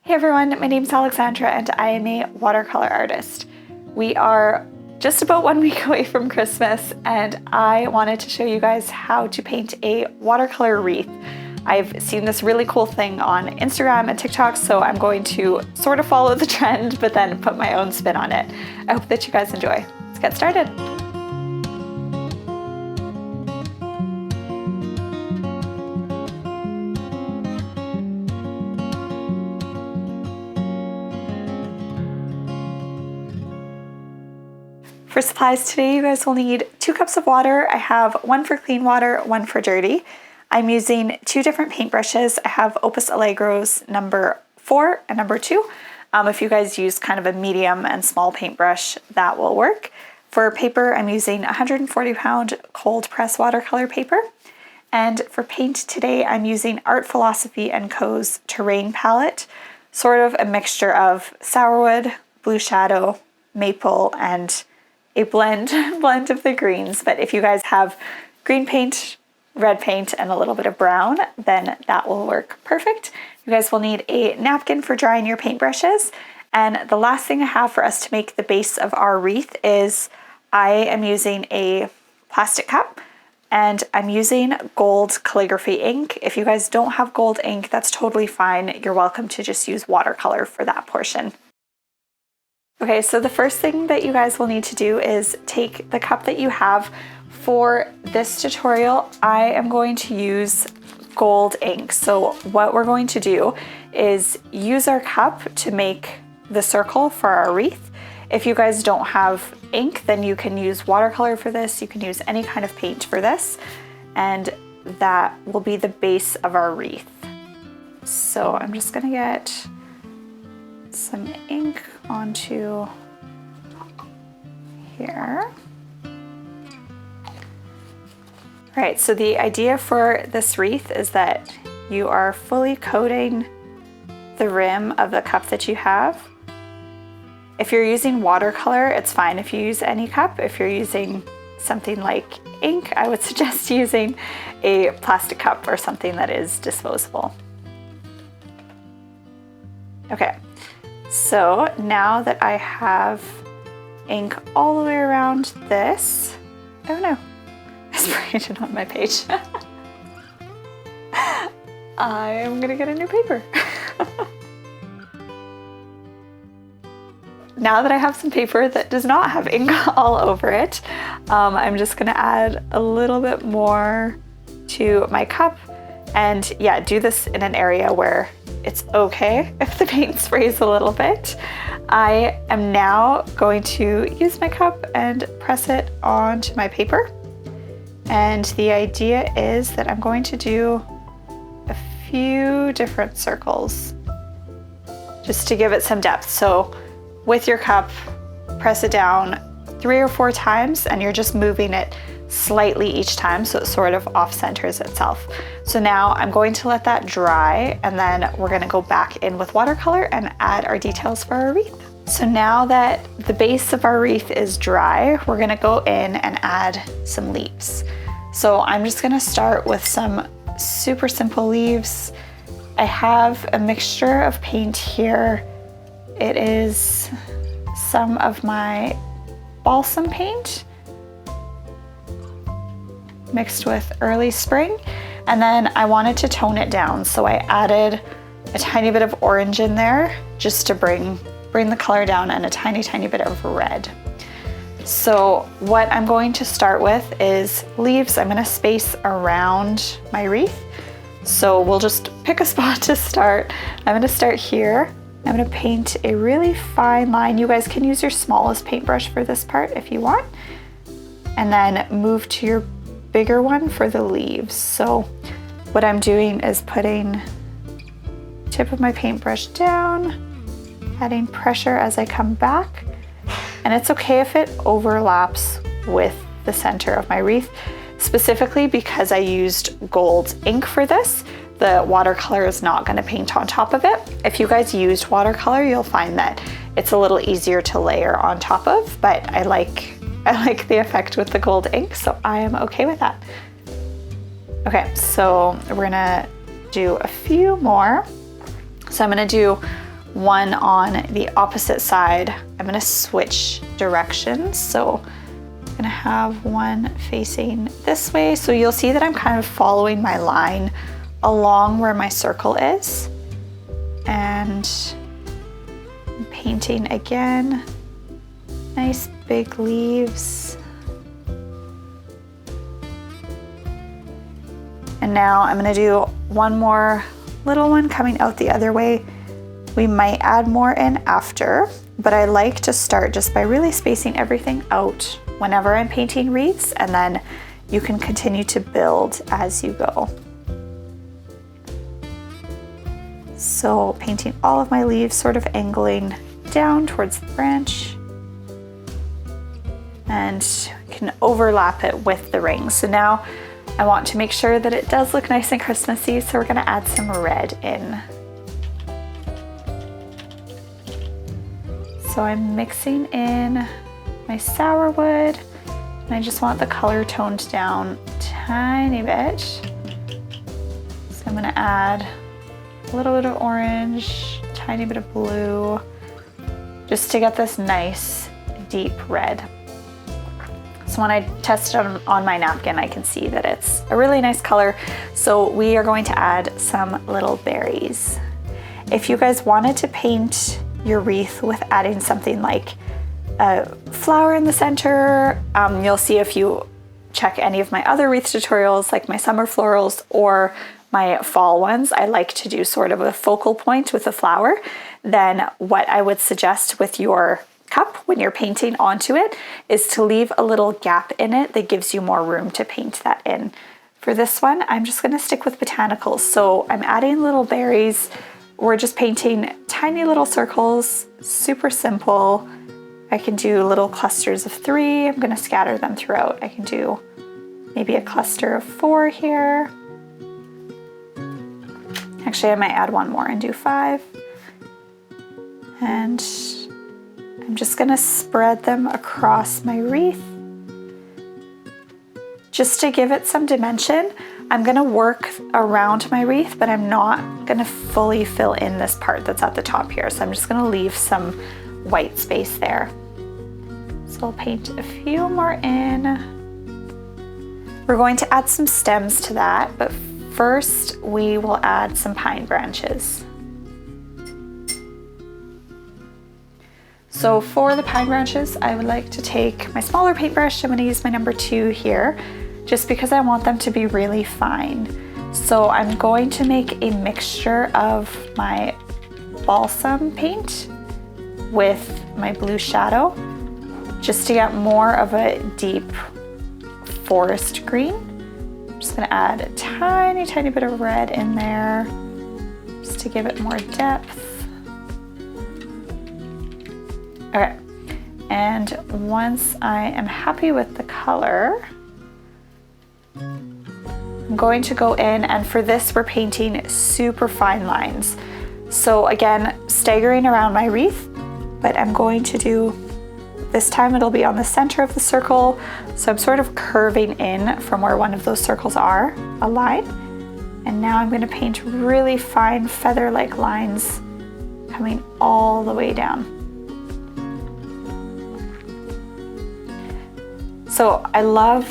Hey everyone, my name is Alexandra and I am a watercolor artist. We are just about 1 week away from Christmas and I wanted to show you guys how to paint a watercolor wreath. I've seen this really cool thing on Instagram and TikTok, so I'm going to sort of follow the trend but then put my own spin on it. I hope that you guys enjoy. Let's get started. For supplies today, you guys will need 2 cups of water. I have one for clean water, one for dirty. I'm using 2 different paintbrushes. I have Opus Allegros number 4 and number 2. If you guys use kind of a medium and small paintbrush, that will work. For paper, I'm using 140-pound cold press watercolor paper. And for paint today, I'm using Philosophy and Co's terrain palette, sort of a mixture of sourwood, blue shadow, maple, and a blend of the greens. But if you guys have green paint, red paint, and a little bit of brown, then that will work perfect. You guys will need a napkin for drying your paintbrushes. And the last thing I have for us to make the base of our wreath is I am using a plastic cup and I'm using gold calligraphy ink. If you guys don't have gold ink, that's totally fine. You're welcome to just use watercolor for that portion. Okay, so the first thing that you guys will need to do is take the cup that you have. For this tutorial, I am going to use gold ink. So what we're going to do is use our cup to make the circle for our wreath. If you guys don't have ink, then you can use watercolor for this. You can use any kind of paint for this, and that will be the base of our wreath. So I'm just gonna get some ink onto here. All right, so the idea for this wreath is that you are fully coating the rim of the cup that you have. If you're using watercolor, it's fine if you use any cup. If you're using something like ink, I would suggest using a plastic cup or something that is disposable. Okay. So now that I have ink all the way around this, oh no, I sprayed it on my page. I'm gonna get a new paper. Now that I have some paper that does not have ink all over it, I'm just gonna add a little bit more to my cup. And yeah, do this in an area where it's okay if the paint sprays a little bit. I am now going to use my cup and press it onto my paper. And the idea is that I'm going to do a few different circles just to give it some depth. So with your cup, press it down 3 or 4 times and you're just moving it slightly each time so it sort of off centers itself. So now I'm going to let that dry and then we're going to go back in with watercolor and add our details for our wreath. So now that the base of our wreath is dry, we're going to go in and add some leaves. So I'm just going to start with some super simple leaves. I have a mixture of paint here. It is some of my balsam paint mixed with early spring, and then I wanted to tone it down, so I added a tiny bit of orange in there just to bring the color down, and a tiny bit of red. So what I'm going to start with is leaves. I'm going to space around my wreath, so we'll just pick a spot to start. I'm going to start here. I'm going to paint a really fine line. You guys can use your smallest paintbrush for this part if you want, and then move to your bigger one for the leaves. So what I'm doing is putting tip of my paintbrush down, adding pressure as I come back, and it's okay if it overlaps with the center of my wreath, specifically because I used gold ink for this. The watercolor is not going to paint on top of it. If you guys used watercolor, you'll find that it's a little easier to layer on top of, but I like the effect with the gold ink, so I am okay with that. Okay, so we're gonna do a few more. So I'm gonna do one on the opposite side, I'm gonna switch directions. So I'm gonna have one facing this way. So you'll see that I'm kind of following my line along where my circle is. And I'm painting again, nice big leaves. And now I'm gonna do one more little one coming out the other way. We might add more in after, but I like to start just by really spacing everything out whenever I'm painting wreaths, and then you can continue to build as you go. So painting all of my leaves sort of angling down towards the branch, and can overlap it with the ring. So now I want to make sure that it does look nice and Christmassy, so we're gonna add some red in. So I'm mixing in my sour wood, and I just want the color toned down a tiny bit. So I'm gonna add a little bit of orange, a tiny bit of blue, just to get this nice deep red. So when I test it on my napkin, I can see that it's a really nice color. So we are going to add some little berries. If you guys wanted to paint your wreath with adding something like a flower in the center, you'll see if you check any of my other wreath tutorials, like my summer florals or my fall ones, I like to do sort of a focal point with a flower. Then what I would suggest with your cup when you're painting onto it is to leave a little gap in it that gives you more room to paint that in. For this one, I'm just gonna stick with botanicals. So I'm adding little berries. We're just painting tiny little circles, super simple. I can do little clusters of 3. I'm gonna scatter them throughout. I can do maybe a cluster of 4 here. Actually, I might add one more and do 5. And I'm just gonna spread them across my wreath. Just to give it some dimension, I'm gonna work around my wreath, but I'm not gonna fully fill in this part that's at the top here. So I'm just gonna leave some white space there. So I'll paint a few more in. We're going to add some stems to that, but first we will add some pine branches. So for the pine branches, I would like to take my smaller paintbrush. I'm gonna use my number 2 here, just because I want them to be really fine. So I'm going to make a mixture of my balsam paint with my blue shadow, just to get more of a deep forest green. I'm just gonna add a tiny bit of red in there, just to give it more depth. Okay, and once I am happy with the color, I'm going to go in, and for this we're painting super fine lines. So again, staggering around my wreath, but I'm going to do, this time it'll be on the center of the circle. So I'm sort of curving in from where one of those circles are, a line. And now I'm gonna paint really fine feather-like lines coming all the way down. So I love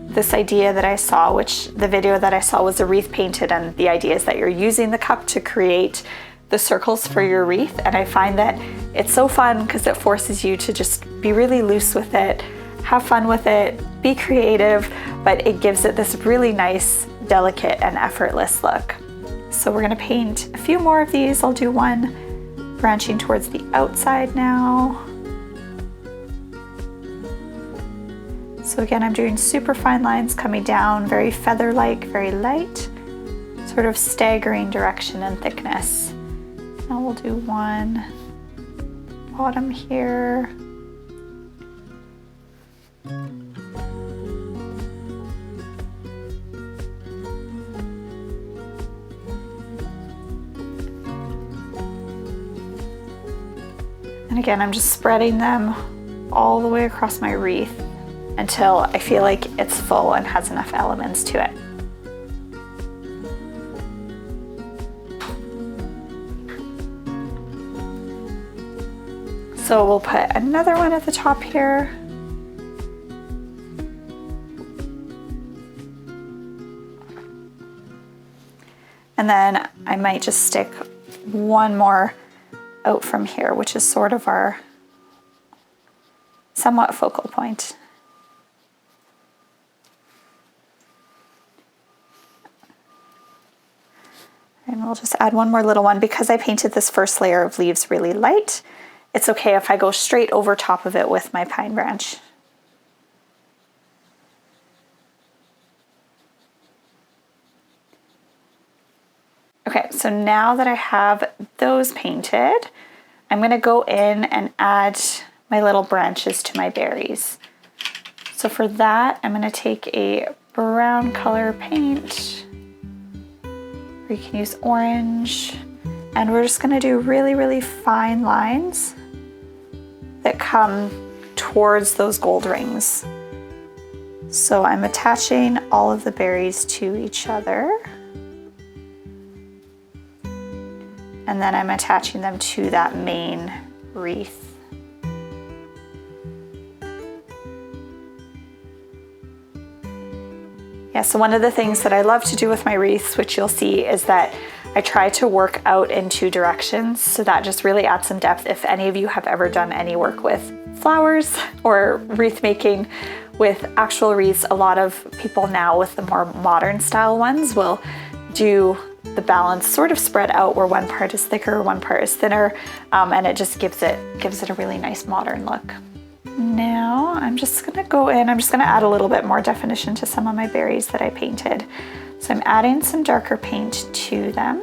this idea that I saw, which the video that I saw was a wreath painted, and the idea is that you're using the cup to create the circles for your wreath. And I find that it's so fun because it forces you to just be really loose with it, have fun with it, be creative, but it gives it this really nice, delicate and effortless look. So we're gonna paint a few more of these. I'll do one branching towards the outside now. So again, I'm doing super fine lines coming down, very feather-like, very light, sort of staggering direction and thickness. Now we'll do one bottom here. And again, I'm just spreading them all the way across my wreath until I feel like it's full and has enough elements to it. So we'll put another one at the top here. And then I might just stick one more out from here, which is sort of our somewhat focal point. And we'll just add one more little one. Because I painted this first layer of leaves really light, it's okay if I go straight over top of it with my pine branch. Okay, so now that I have those painted, I'm gonna go in and add my little branches to my berries. So for that, I'm gonna take a brown color paint, or you can use orange, and we're just gonna do really, really fine lines that come towards those gold rings. So I'm attaching all of the berries to each other, and then I'm attaching them to that main wreath. Yeah, so one of the things that I love to do with my wreaths, which you'll see, is that I try to work out in two directions, so that just really adds some depth. If any of you have ever done any work with flowers or wreath making with actual wreaths, a lot of people now with the more modern style ones will do the balance sort of spread out, where one part is thicker, one part is thinner, and it just gives it a really nice modern look. Now I'm just gonna go in, I'm just gonna add a little bit more definition to some of my berries that I painted. So I'm adding some darker paint to them.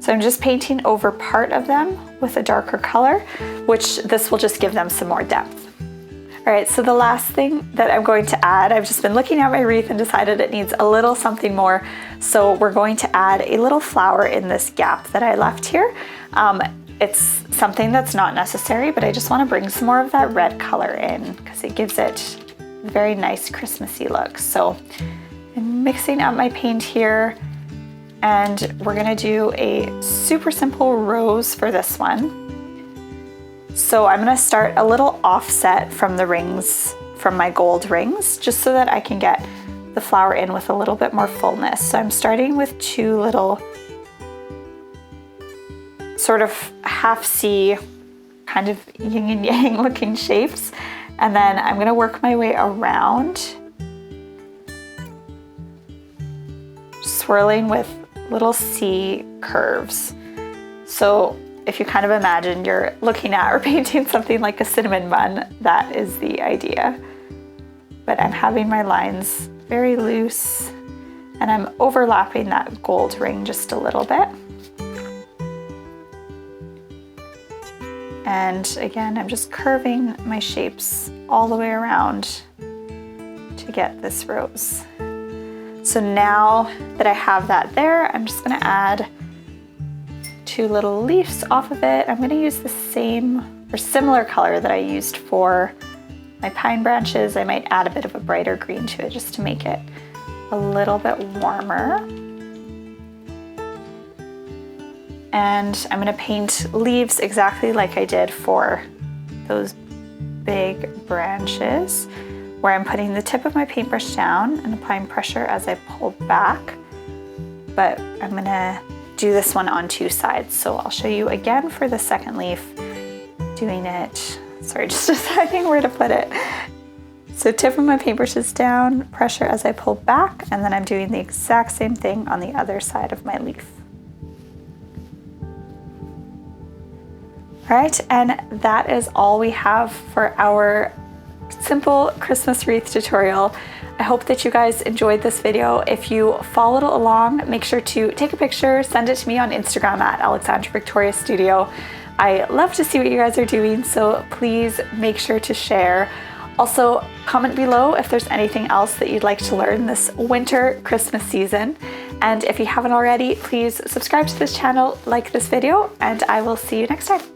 So I'm just painting over part of them with a darker color, which this will just give them some more depth. All right, so the last thing that I'm going to add, I've just been looking at my wreath and decided it needs a little something more. So we're going to add a little flower in this gap that I left here. It's something that's not necessary, but I just want to bring some more of that red color in because it gives it a very nice Christmassy look. So I'm mixing up my paint here, and we're gonna do a super simple rose for this one. So I'm gonna start a little offset from the rings, from my gold rings, just so that I can get the flower in with a little bit more fullness. So I'm starting with two little sort of half C, kind of yin and yang looking shapes. And then I'm gonna work my way around, swirling with little C curves. So if you kind of imagine you're looking at or painting something like a cinnamon bun, that is the idea. But I'm having my lines very loose, and I'm overlapping that gold ring just a little bit. And again, I'm just curving my shapes all the way around to get this rose. So now that I have that there, I'm just gonna add two little leaves off of it. I'm gonna use the same or similar color that I used for my pine branches. I might add a bit of a brighter green to it just to make it a little bit warmer. And I'm gonna paint leaves exactly like I did for those big branches, where I'm putting the tip of my paintbrush down and applying pressure as I pull back. But I'm gonna do this one on two sides. So I'll show you again for the second leaf, doing it, sorry, just deciding where to put it. So tip of my paintbrush is down, pressure as I pull back, and then I'm doing the exact same thing on the other side of my leaf. All right, and that is all we have for our simple Christmas wreath tutorial. I hope that you guys enjoyed this video. If you followed along, make sure to take a picture, send it to me on Instagram at Alexandra Victoria Studio. I love to see what you guys are doing, so please make sure to share. Also, comment below if there's anything else that you'd like to learn this winter Christmas season. And if you haven't already, please subscribe to this channel, like this video, and I will see you next time.